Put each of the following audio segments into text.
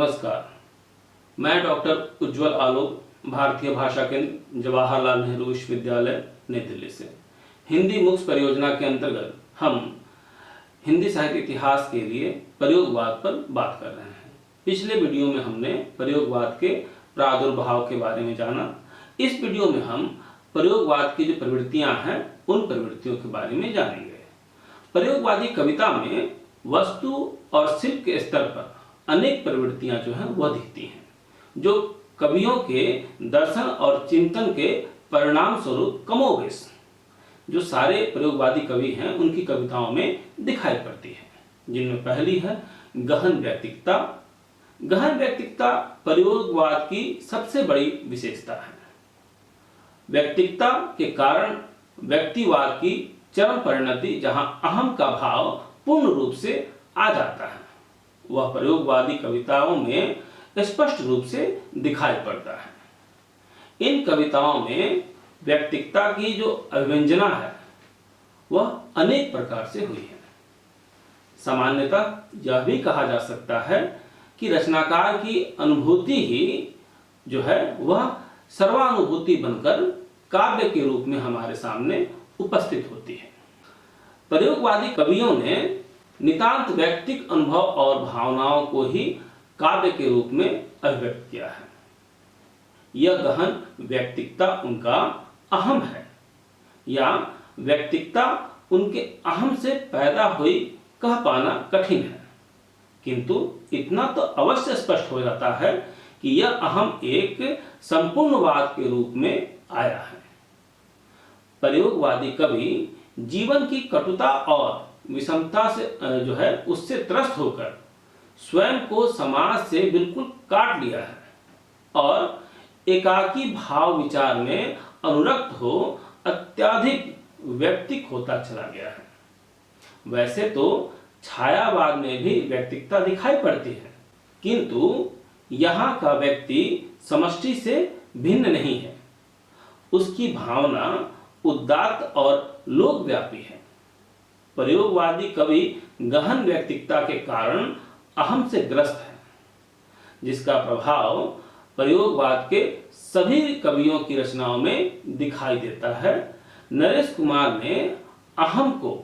नमस्कार। मैं डॉक्टर उज्ज्वल आलोक, भारतीय भाषा केंद्र, जवाहरलाल नेहरू विश्वविद्यालय, नई दिल्ली से हिंदी मुक्स परियोजना के अंतर्गत हम हिंदी साहित्य इतिहास के लिए प्रयोगवाद पर बात कर रहे हैं। पिछले वीडियो में हमने प्रयोगवाद के प्रादुर्भाव के बारे में जाना। इस वीडियो में हम प्रयोगवाद की जो प्रवृत्तियां हैं उन प्रवृत्तियों के बारे में जानेंगे। प्रयोगवादी कविता में वस्तु और शिल्प के स्तर पर अनेक प्रवृत्तियां जो हैं वह दिखती हैं, जो कवियों के दर्शन और चिंतन के परिणाम स्वरूप कमोबेश जो सारे प्रयोगवादी कवि हैं उनकी कविताओं में दिखाई पड़ती है, जिनमें पहली है गहन व्यक्तिकता। गहन व्यक्तिकता प्रयोगवाद की सबसे बड़ी विशेषता है। व्यक्तिकता के कारण व्यक्तिवाद की चरम परिणति, जहां अहम का भाव पूर्ण रूप से आ जाता है, वह प्रयोगवादी कविताओं में स्पष्ट रूप से दिखाई पड़ता है। इन कविताओं में व्यक्तिकता की जो अभिव्यंजना है वह अनेक प्रकार से हुई है। सामान्यतः यह भी कहा जा सकता है कि रचनाकार की अनुभूति ही जो है वह सर्वानुभूति बनकर काव्य के रूप में हमारे सामने उपस्थित होती है। प्रयोगवादी कवियों ने नितांत व्यक्तिक अनुभव और भावनाओं को ही काव्य के रूप में अभिव्यक्त किया है। यह गहन व्यक्तिकता उनका अहम है, या व्यक्तिकता उनके अहम से पैदा हुई कह पाना कठिन है, किंतु इतना तो अवश्य स्पष्ट हो जाता है कि यह अहम एक संपूर्णवाद के रूप में आया है। प्रयोगवादी कवि जीवन की कटुता और विषमता से जो है उससे त्रस्त होकर स्वयं को समाज से बिल्कुल काट लिया है और एकाकी भाव विचार में अनुरक्त हो अत्यधिक व्यक्तिक होता चला गया है। वैसे तो छायावाद में भी व्यक्तिकता दिखाई पड़ती है, किंतु यहाँ का व्यक्ति समष्टि से भिन्न नहीं है। उसकी भावना उदात्त और लोकव्यापी है। प्रयोगवादी कवि गहन व्यक्तिकता के कारण अहम से ग्रस्त है, जिसका प्रभाव प्रयोगवाद के सभी कवियों की रचनाओं में दिखाई देता है। नरेश कुमार ने अहम को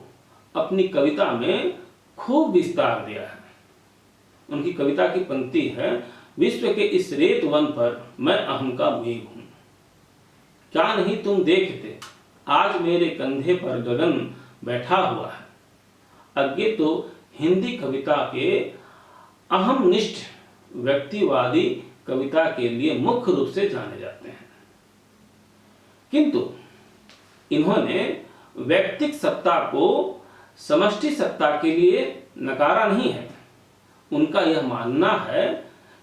अपनी कविता में खूब विस्तार दिया है। उनकी कविता की पंक्ति है, विश्व के इस रेत वन पर मैं अहम का मेघ हूं, क्या नहीं तुम देखते, आज मेरे कंधे पर गगन बैठा हुआ है। आगे तो हिंदी कविता के अहमनिष्ठ व्यक्तिवादी कविता के लिए मुख्य रूप से जाने जाते हैं, किंतु इन्होंने व्यक्तिक सत्ता को समष्टि सत्ता के लिए नकारा नहीं है। उनका यह मानना है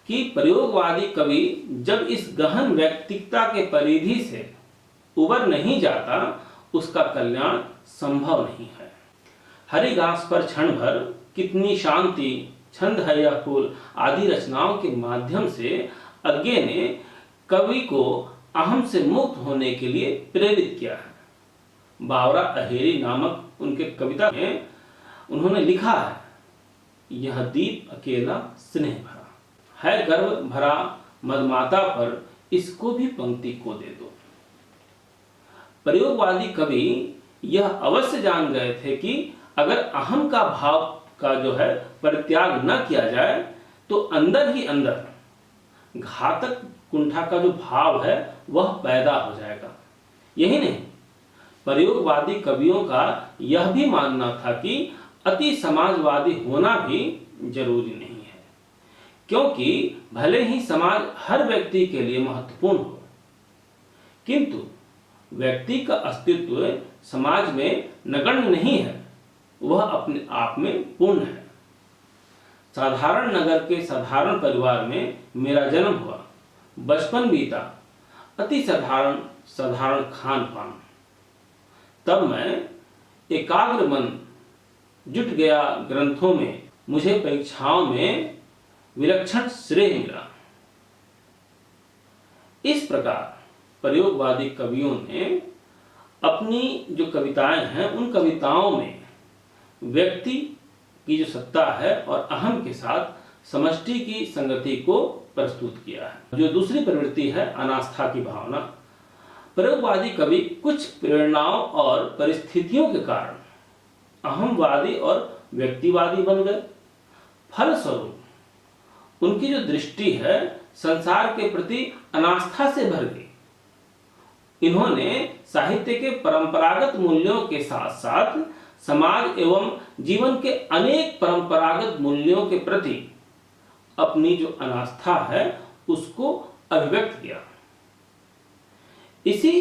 कि प्रयोगवादी कवि जब इस गहन व्यक्तिकता के परिधि से उबर नहीं जाता, उसका कल्याण संभव नहीं है। हरी घास पर क्षण भर, कितनी शांति, छंद है यह फूल आदि रचनाओं के माध्यम से अज्ञे ने कवि को अहम से मुक्त होने के लिए प्रेरित किया है। बावरा अहेरी नामक उनके कविता में उन्होंने लिखा है, यह दीप अकेला स्नेह भरा है, गर्व भरा मदमाता पर इसको भी पंक्ति को दे दो। प्रयोगवादी कवि यह अवश्य जान गए थे कि अगर अहम का भाव का जो है परित्याग न किया जाए तो अंदर ही अंदर घातक कुंठा का जो भाव है वह पैदा हो जाएगा। यही नहीं, प्रयोगवादी कवियों का यह भी मानना था कि अति समाजवादी होना भी जरूरी नहीं है, क्योंकि भले ही समाज हर व्यक्ति के लिए महत्वपूर्ण हो, किंतु व्यक्ति का अस्तित्व समाज में नगण्य नहीं है, वह अपने आप में पूर्ण है। साधारण नगर के साधारण परिवार में मेरा जन्म हुआ, बचपन बीता अति साधारण खान पान, तब मैं एकाग्र मन जुट गया ग्रंथों में, मुझे परीक्षाओं में विलक्षण श्रेय मिला। इस प्रकार प्रयोगवादी कवियों ने अपनी जो कविताएं हैं उन कविताओं में व्यक्ति की जो सत्ता है और अहम के साथ समष्टि की संगति को प्रस्तुत किया है। जो दूसरी प्रवृत्ति है अनास्था की भावना, प्रयोगवादी कवि कुछ प्रेरणाओं और परिस्थितियों के कारण अहमवादी और व्यक्तिवादी बन गए। फलस्वरूप उनकी जो दृष्टि है संसार के प्रति अनास्था से भर गई। इन्होंने साहित्य के परंपरागत मूल्यों के साथ साथ समाज एवं जीवन के अनेक परंपरागत मूल्यों के प्रति अपनी जो अनास्था है उसको अभिव्यक्त किया। इसी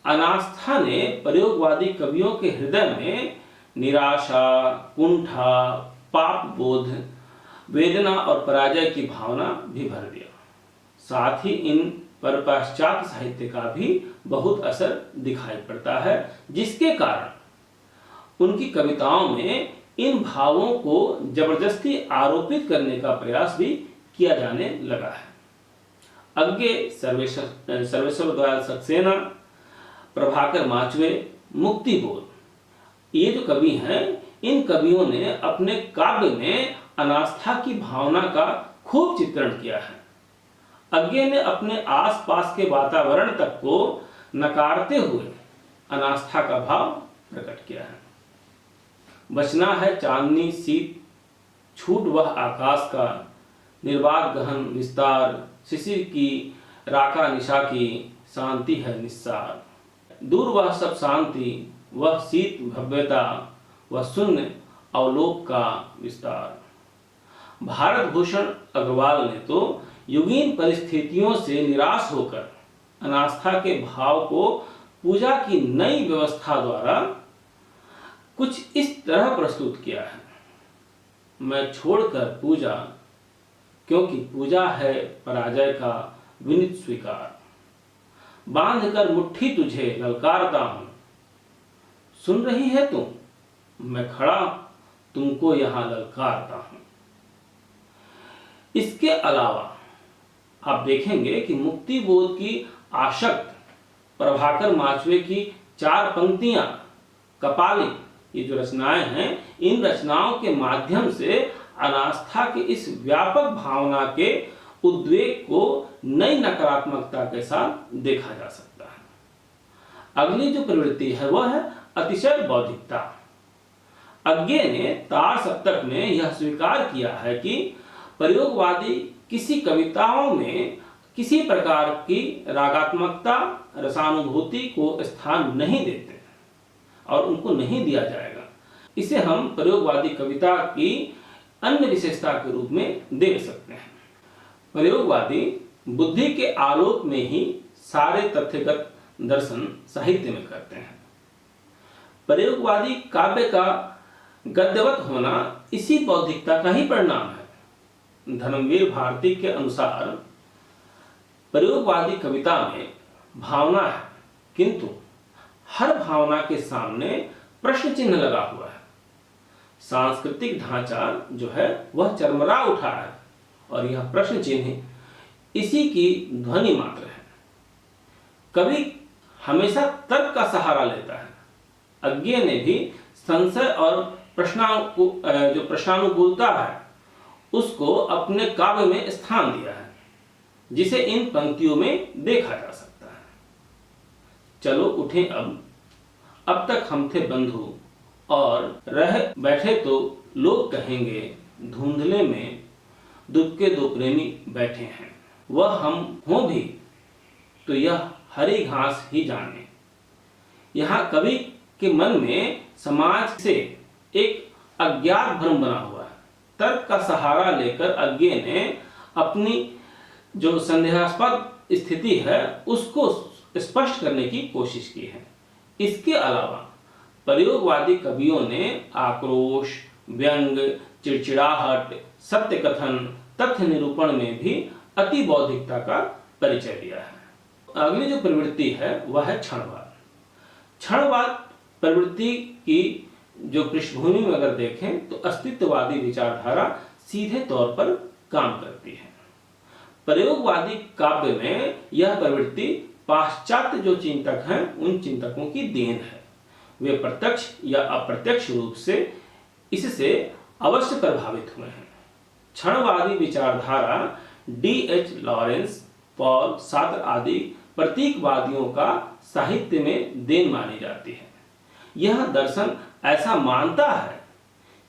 अनास्था ने प्रयोगवादी कवियों के हृदय में निराशा, कुंठा, पाप बोध, वेदना और पराजय की भावना भी भर दिया। साथ ही इन पर पाश्चात्य साहित्य का भी बहुत असर दिखाई पड़ता है, जिसके कारण उनकी कविताओं में इन भावों को जबरदस्ती आरोपित करने का प्रयास भी किया जाने लगा है। अज्ञे सर्वेश्वर दयाल सक्सेना, प्रभाकर माचवे, मुक्तिबोध, ये जो कवि हैं, इन कवियों ने अपने काव्य में अनास्था की भावना का खूब चित्रण किया है। अज्ञे ने अपने आसपास के वातावरण तक को नकारते हुए अनास्था का भाव प्रकट किया है। बचना है चांदनी शीत, छूट वह आकाश का, निर्वात गहन विस्तार, शिशिर की राका निशा की, शांति है निस्सार। दूर वह सब शांति, वह शीत भव्यता, वह शून्य अवलोक का विस्तार। भारत भूषण अग्रवाल ने तो युगीन परिस्थितियों से निराश होकर अनास्था के भाव को पूजा की नई व्यवस्था द्वारा कुछ इस तरह प्रस्तुत किया है। मैं छोड़कर पूजा, क्योंकि पूजा है पराजय का विनित स्वीकार। बांध कर मुट्ठी तुझे ललकारता हूं, सुन रही है तुम, मैं खड़ा तुमको यहां ललकारता हूं। इसके अलावा आप देखेंगे कि मुक्तिबोध की आशक्त, प्रभाकर माचवे की 4 पंक्तियां, कपाली, ये जो रचनाएं हैं, इन रचनाओं के माध्यम से अनास्था की इस व्यापक भावना के उद्वेग को नई नकारात्मकता के साथ देखा जा सकता है। अगली जो प्रवृत्ति है वह है अतिशय बौद्धिकता। अज्ञे ने तार सप्तक में यह स्वीकार किया है कि प्रयोगवादी किसी कविताओं में किसी प्रकार की रागात्मकता, रसानुभूति को स्थान नहीं देते और उनको नहीं दिया जाएगा। इसे हम प्रयोगवादी कविता की अन्य विशेषता के रूप में देख सकते हैं। प्रयोगवादी बुद्धि के आलोक में ही सारे तथ्यगत दर्शन साहित्य में करते हैं। प्रयोगवादी काव्य का गद्यवत होना इसी बौद्धिकता का ही परिणाम है। धर्मवीर भारती के अनुसार प्रयोगवादी कविता में भावना है, किंतु हर भावना के सामने प्रश्न चिन्ह लगा हुआ है। सांस्कृतिक ढांचा जो है वह चरमरा उठा है और यह प्रश्न चिन्ह इसी की ध्वनि मात्र है। कवि हमेशा तर्क का सहारा लेता है। अज्ञे ने भी संशय और प्रश्नानुकूलता है उसको अपने काव्य में स्थान दिया है, जिसे इन पंक्तियों में देखा जा सकता है। चलो उठें अब तक हम थे बंधु और रह बैठे तो लोग कहेंगे, धुंधले में दुबके दो प्रेमी बैठे हैं। वह हम हों भी तो यह हरी घास ही जाने। यहाँ कवि के मन में समाज से एक अज्ञात भ्रम बना हुआ है। तर्क का सहारा लेकर अज्ञे ने अपनी जो संदेहास्पद स्थिति है उसको स्पष्ट करने की कोशिश की है। इसके अलावा प्रयोगवादी कवियों ने आक्रोश, व्यंग, चिड़चिड़ाहट, सत्य कथन, तथ्य निरूपण में भी अति बौद्धिकता का परिचय दिया है। अगली जो प्रवृत्ति है वह है क्षणवाद। क्षणवाद प्रवृत्ति की जो पृष्ठभूमि में अगर देखें तो अस्तित्ववादी विचारधारा सीधे तौर पर काम करती है। प्रयोगवादी काव्य में यह प्रवृत्ति पाश्चात्य जो चिंतक हैं उन चिंतकों की देन है। वे प्रत्यक्ष या अप्रत्यक्ष रूप से इससे अवश्य प्रभावित हुए हैं। क्षणवादी विचारधारा D.H. लॉरेंस, पॉल सार्त्र आदि प्रतीकवादियों का साहित्य में देन मानी जाती है। यह दर्शन ऐसा मानता है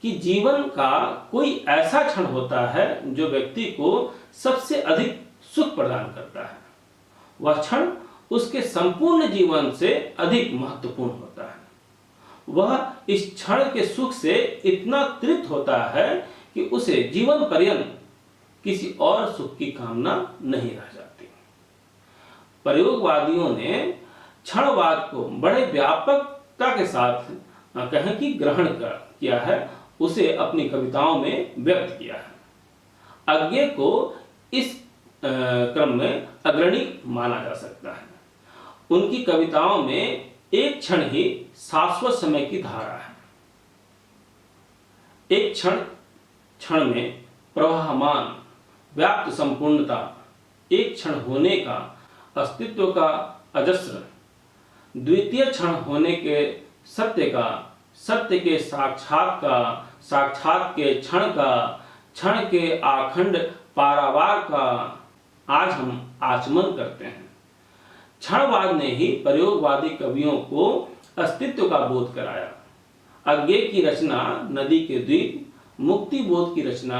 कि जीवन का कोई ऐसा क्षण होता है जो व्यक्ति को सबसे अधिक सुख प्रदान करता है। वह क्षण उसके संपूर्ण जीवन से अधिक महत्वपूर्ण होता है। वह इस क्षण के सुख से इतना तृप्त होता है कि उसे जीवन पर्यंत किसी और सुख की कामना नहीं रह जाती। प्रयोगवादियों ने क्षणवाद को बड़े व्यापकता के साथ कहें कि ग्रहण किया है, उसे अपनी कविताओं में व्यक्त किया है। अज्ञे को इस क्रम में अग्रणी माना जा सकता है। उनकी कविताओं में एक क्षण ही शाश्वत समय की धारा है। एक क्षण में प्रवाहमान व्याप्त संपूर्णता, एक क्षण होने का, अस्तित्व का अजस्र, द्वितीय क्षण होने के सत्य का, सत्य के साक्षात का, साक्षात के क्षण का, क्षण के आखंड पारावार का आज हम आचमन करते हैं। क्षणवाद ने ही प्रयोगवादी कवियों को अस्तित्व का बोध कराया। अज्ञे की रचना नदी के द्वीप, मुक्ति बोध की रचना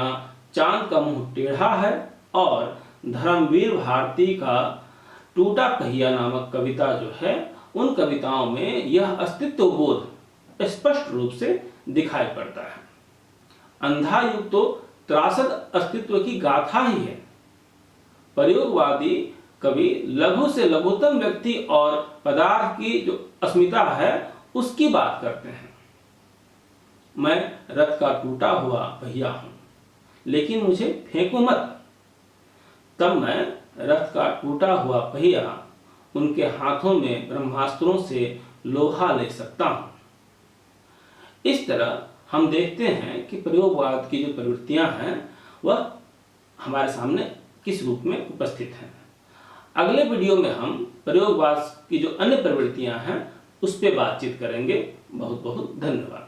चांद का मुंह टेढ़ा है और धर्मवीर भारती का टूटा पहिया नामक कविता जो है, उन कविताओं में यह अस्तित्व बोध स्पष्ट रूप से दिखाई पड़ता है। अंधा युग तो त्रासद अस्तित्व की गाथा ही है। प्रयोगवादी कवि लघु से लघुतम व्यक्ति और पदार्थ की जो अस्मिता है उसकी बात करते हैं। मैं रथ का टूटा हुआ पहिया हूं, लेकिन मुझे फेंको मत। तब मैं रथ का टूटा हुआ पहिया उनके हाथों में ब्रह्मास्त्रों से लोहा ले सकता हूं। इस तरह हम देखते हैं कि प्रयोगवाद की जो प्रवृत्तियां हैं वह हमारे सामने किस रूप में उपस्थित हैं। अगले वीडियो में हम प्रयोगवाद की जो अन्य प्रवृत्तियां हैं उस पर बातचीत करेंगे। बहुत बहुत धन्यवाद।